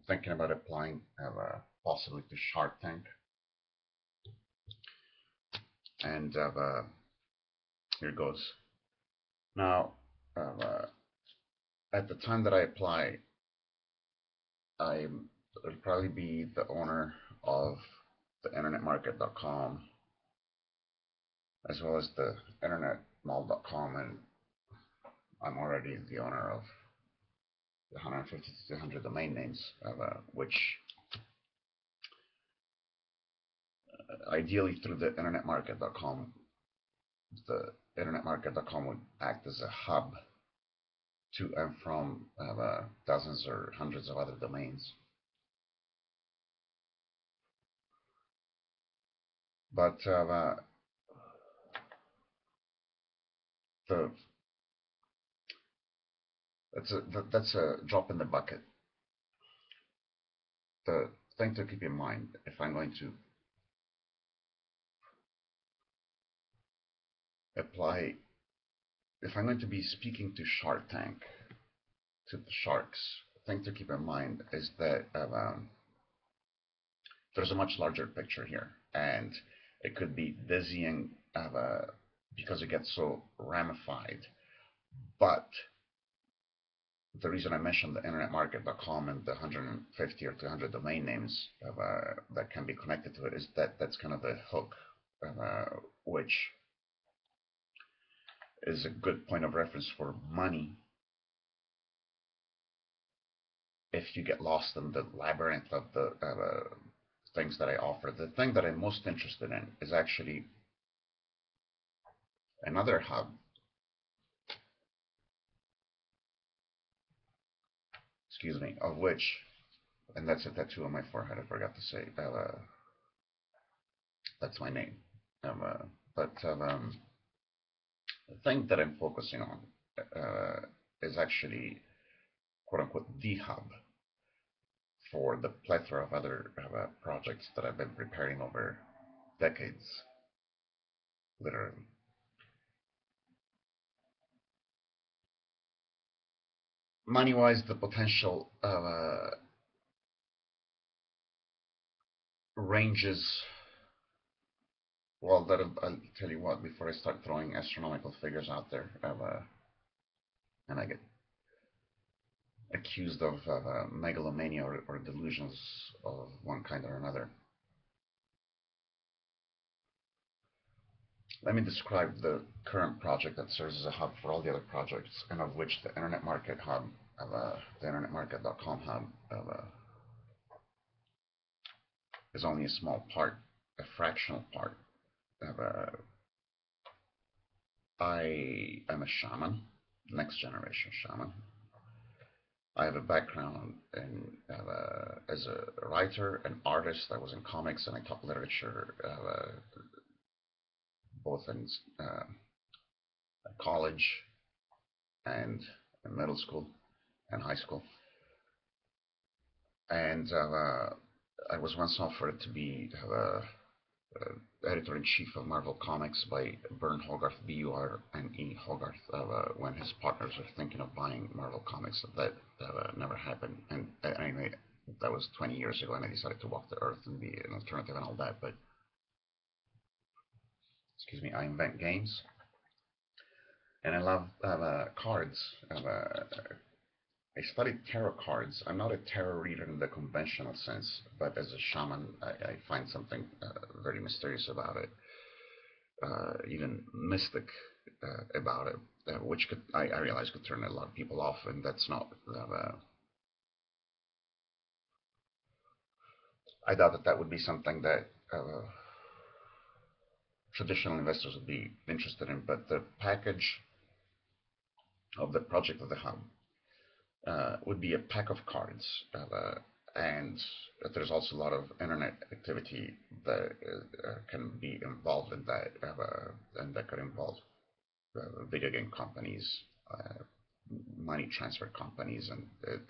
thinking about applying possibly to Shark Tank, and here goes. Now, uh, at the time that I apply, I will probably be the owner of the internetmarket.com as well as the internetmall.com, and I'm already the owner of the 150 to 200 domain names, which ideally through the internetmarket.com, the internetmarket.com would act as a hub to and from dozens or hundreds of other domains. But the that's a drop in the bucket. The thing to keep in mind if I'm going to apply, if I'm going to be speaking to Shark Tank, to the sharks, the thing to keep in mind is that there's a much larger picture here, and it could be dizzying because it gets so ramified. But the reason I mentioned the internetmarket.com and the 150 or 200 domain names that can be connected to it is that that's kind of the hook, which is a good point of reference for money if you get lost in the labyrinth of the things that I offer. The thing that I'm most interested in is actually another hub, excuse me, of which, and that's a tattoo on my forehead, I forgot to say, that's my name. But the thing that I'm focusing on is actually, quote unquote, the hub for the plethora of other projects that I've been preparing over decades, literally. Money-wise, the potential ranges. Well, I'll tell you what. Before I start throwing astronomical figures out there, and I get accused of megalomania or delusions of one kind or another. Let me describe the current project that serves as a hub for all the other projects, and of which the Internet Market Hub, the InternetMarket.com hub, is only a small part, a fractional part. I am a shaman, next generation shaman. I have a background as a writer, an artist. I was in comics and I taught literature, both in college and in middle school and high school. And I was once offered to be editor-in-chief of Marvel Comics by Byrne Hogarth, B-U-R-N-E Hogarth, when his partners were thinking of buying Marvel Comics. That never happened. And anyway, that was 20 years ago, and I decided to walk the earth and be an alternative and all that. But, excuse me, I invent games, and I love cards. I studied tarot cards. I'm not a tarot reader in the conventional sense, but as a shaman, I find something very mysterious about it, even mystic about it, which I realize could turn a lot of people off, and that's not. I doubt that that would be something that traditional investors would be interested in, but the package of the project of the hub would be a pack of cards, and there's also a lot of internet activity that can be involved in that, and that could involve video game companies, money transfer companies,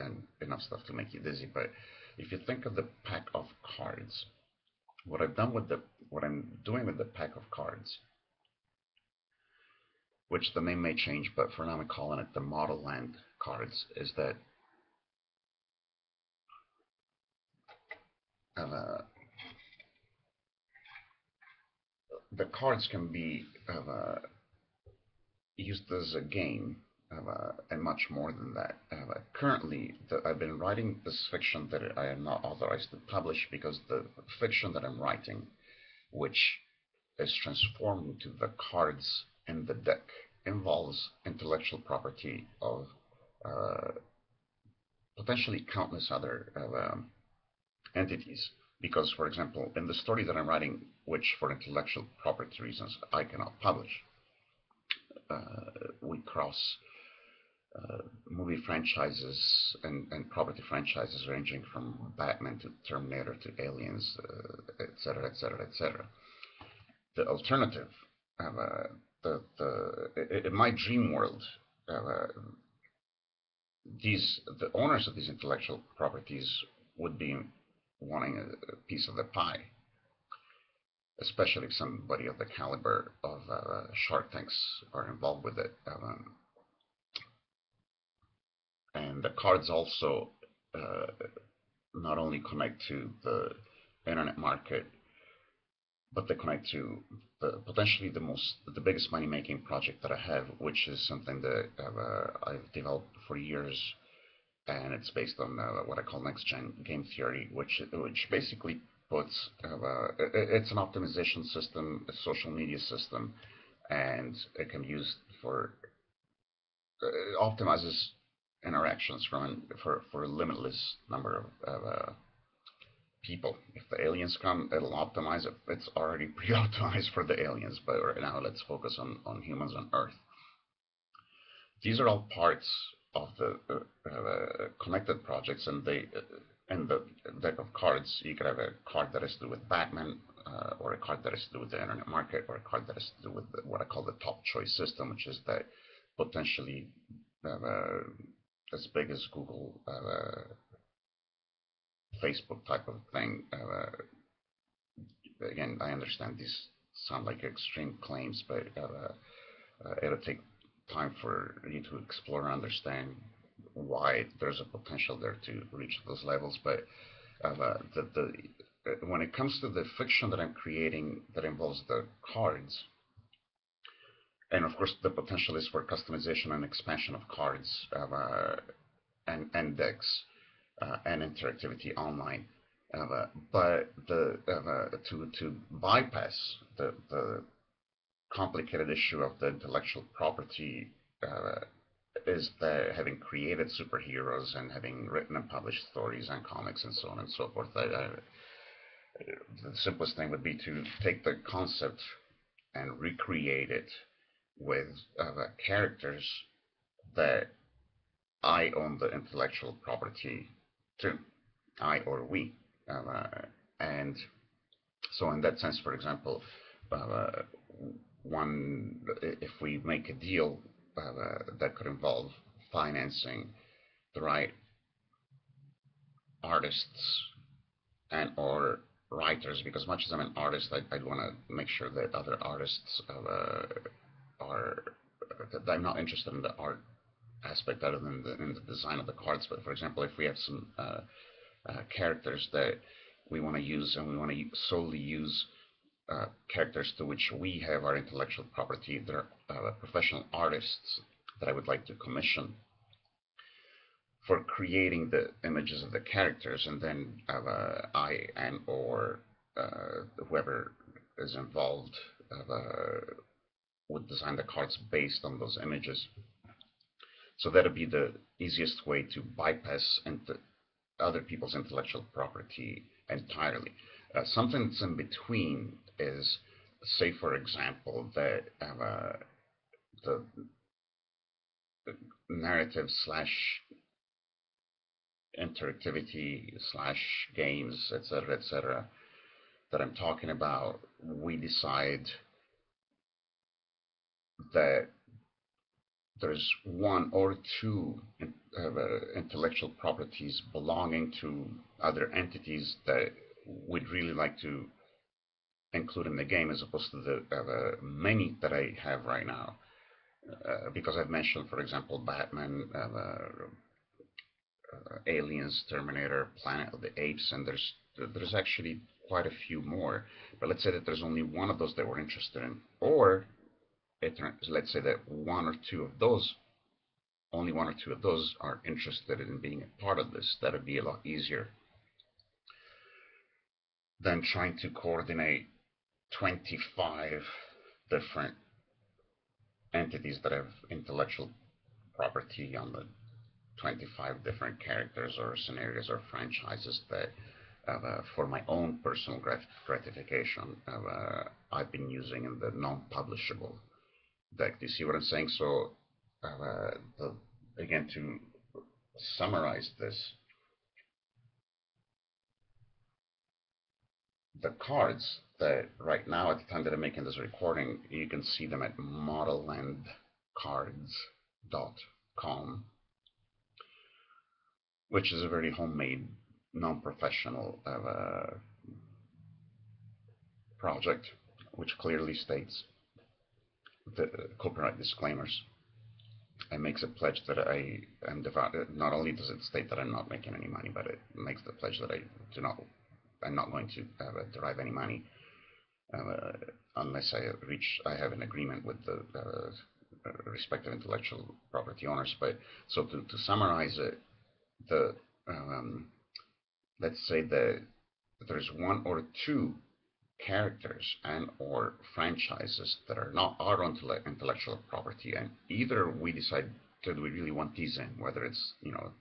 and enough stuff to make you dizzy. But if you think of the pack of cards, what I'm doing with the pack of cards, which the name may change, but for now I'm calling it the Model Land cards, is that uh, the cards can be used as a game and much more than that. Currently, I've been writing this fiction that I am not authorized to publish because the fiction that I'm writing, which is transformed into the cards in the deck, involves intellectual property of uh, potentially countless other entities. Because, for example, in the story that I'm writing, which for intellectual property reasons I cannot publish, we cross movie franchises and property franchises ranging from Batman to Terminator to Aliens, etc., etc., etc. The alternative, in my dream world, uh, the owners of these intellectual properties would be wanting a piece of the pie, especially if somebody of the caliber of Shark Tanks are involved with it. And the cards also uh, not only connect to the internet market, but they connect to potentially the biggest money making project that I have, which is something that I've developed for years, and it's based on what I call next gen game theory, which basically puts it's an optimization system, a social media system, and it can be used for optimizes interactions for a limitless number of people. If the aliens come, it'll optimize it. It's already pre-optimized for the aliens, but right now let's focus on humans on Earth. These are all parts of the connected projects, and they in the deck of cards, you could have a card that has to do with Batman, or a card that has to do with the internet market, or a card that has to do with what I call the top choice system, which is that potentially uh, as big as Google, Facebook type of thing. Again, I understand these sound like extreme claims, but it'll take time for you to explore and understand why there's a potential there to reach those levels. But when it comes to the fiction that I'm creating that involves the cards, and of course the potential is for customization and expansion of cards and decks and interactivity online. But to bypass the complicated issue of the intellectual property uh, is that having created superheroes and having written and published stories and comics and so on and so forth, the simplest thing would be to take the concept and recreate it with characters that I own the intellectual property to, I or we. Uh, and so, in that sense, for example, uh, if we make a deal that could involve financing the right artists and or writers, because much as I'm an artist, I'd want to make sure that other artists are that I'm not interested in the art aspect other than in the design of the cards. But for example, if we have some characters that we want to use and we want to solely use characters to which we have our intellectual property, they're professional artists that I would like to commission for creating the images of the characters, and then I and or whoever is involved would design the cards based on those images. So that'd be the easiest way to bypass into other people's intellectual property entirely. Something that's in between is, say, for example, that the narrative slash interactivity slash games, etc., that I'm talking about, we decide that there's one or two intellectual properties belonging to other entities that we'd really like to include in the game, as opposed to the many that I have right now. Because I've mentioned, for example, Batman, Aliens, Terminator, Planet of the Apes, and there's there's actually quite a few more. But let's say that there's only one of those that we're interested in, or let's say that one or two of those, only one or two of those are interested in being a part of this. That would be a lot easier than trying to coordinate 25 different entities that have intellectual property on the 25 different characters or scenarios or franchises that for my own personal gratification I've been using in the non-publishable deck. Do you see what I'm saying? So again, to summarize this, the cards that right now, at the time that I'm making this recording, you can see them at modellandcards.com, which is a very homemade, non-professional project, which clearly states the copyright disclaimers and makes a pledge that I am devout. Not only does it state that I'm not making any money, but it makes the pledge that I'm not going to derive any money unless I have an agreement with the respective intellectual property owners. But so to summarize it, the let's say that there's one or two characters and or franchises that are not our intellectual property, and either we decide that we really want these in, whether it's the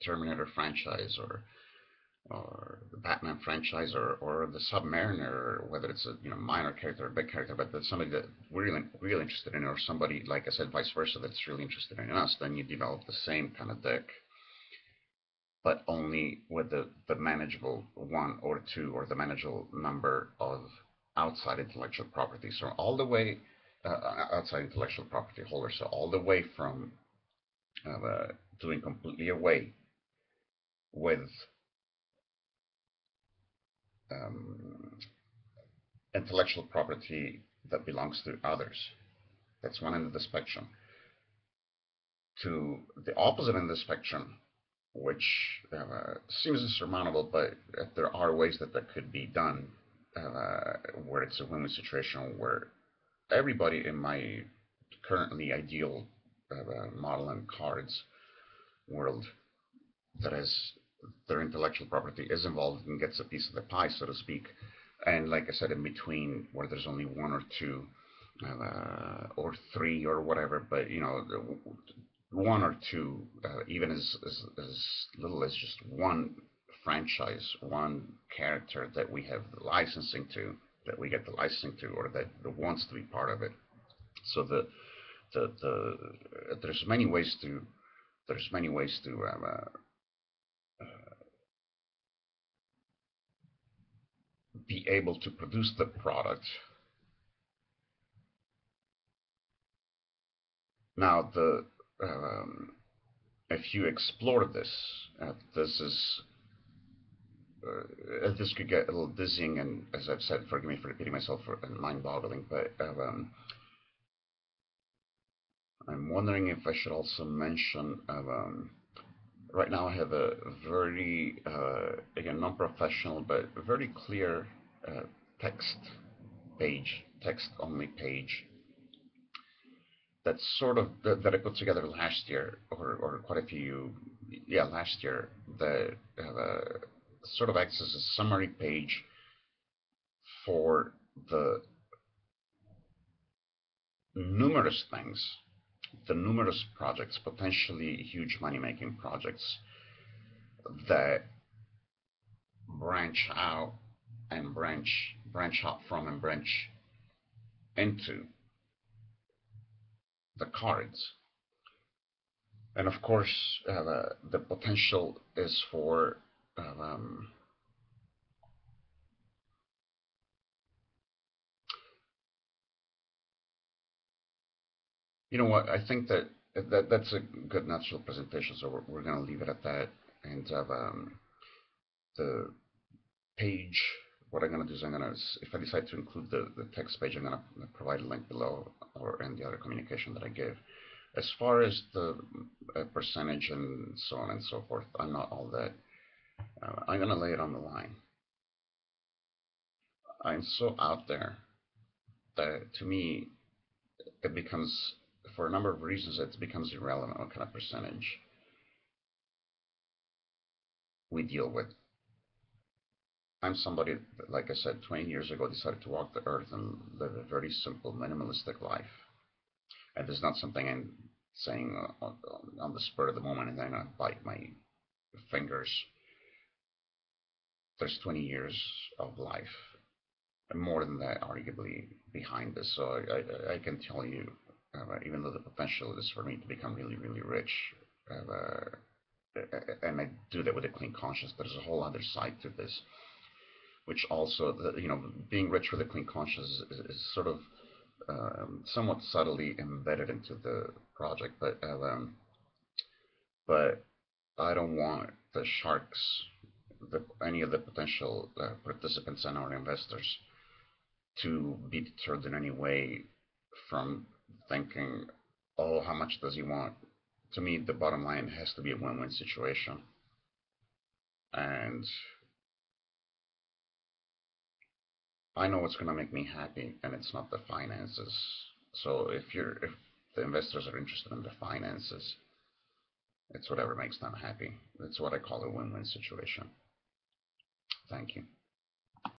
Terminator franchise or the Batman franchise or the Submariner, or whether it's a minor character or big character, but that's somebody that we're really interested in, or somebody, like I said, vice versa, that's really interested in us, then you develop the same kind of deck, but only with the manageable one or two, or the manageable number of outside intellectual property. So all the way outside intellectual property holders, so all the way from doing completely away with intellectual property that belongs to others. That's one end of the spectrum. To the opposite end of the spectrum, which seems insurmountable, but there are ways that could be done, where it's a win-win situation where everybody in my currently ideal model and cards world that has their intellectual property is involved and gets a piece of the pie, so to speak. And like I said, in between, where there's only one or two or three or whatever, but one or two, even as little as just one franchise, one character that we have licensing to, that we get the licensing to, or that wants to be part of it. So there's many ways to be able to produce the product. Now, if you explore this, this could get a little dizzying, and as I've said, forgive me for repeating myself, and mind-boggling. But I'm wondering if I should also mention. Right now, I have a very, again, non-professional, but very clear text-only page that's sort of that I put together last year, or quite a few, yeah, last year, that sort of acts as a summary page for the numerous things, the numerous projects, potentially huge money-making projects that branch out and branch out from and branch into the cards. And of course, the potential is for you know what? I think that's a good natural presentation. So we're going to leave it at that. And the page, what I'm going to do is if I decide to include the text page, I'm going to provide a link below, or in the other communication that I give. As far as the percentage and so on and so forth, I'm not all that I'm going to lay it on the line. I'm so out there that to me, it becomes, for a number of reasons, it becomes irrelevant what kind of percentage we deal with. I'm somebody that, like I said, 20 years ago decided to walk the earth and live a very simple, minimalistic life. And it's not something I'm saying on the spur of the moment and then I bite my fingers. There's 20 years of life, and more than that, arguably, behind this. So I can tell you, even though the potential is for me to become really, really rich, and I do that with a clean conscience, there's a whole other side to this, which also, being rich with a clean conscience is sort of somewhat subtly embedded into the project, but I don't want the sharks, any of the potential participants and our investors to be deterred in any way from thinking, oh, how much does he want? To me, the bottom line has to be a win-win situation. And I know what's going to make me happy, and it's not the finances. So if the investors are interested in the finances, it's whatever makes them happy. It's what I call a win-win situation. Thank you.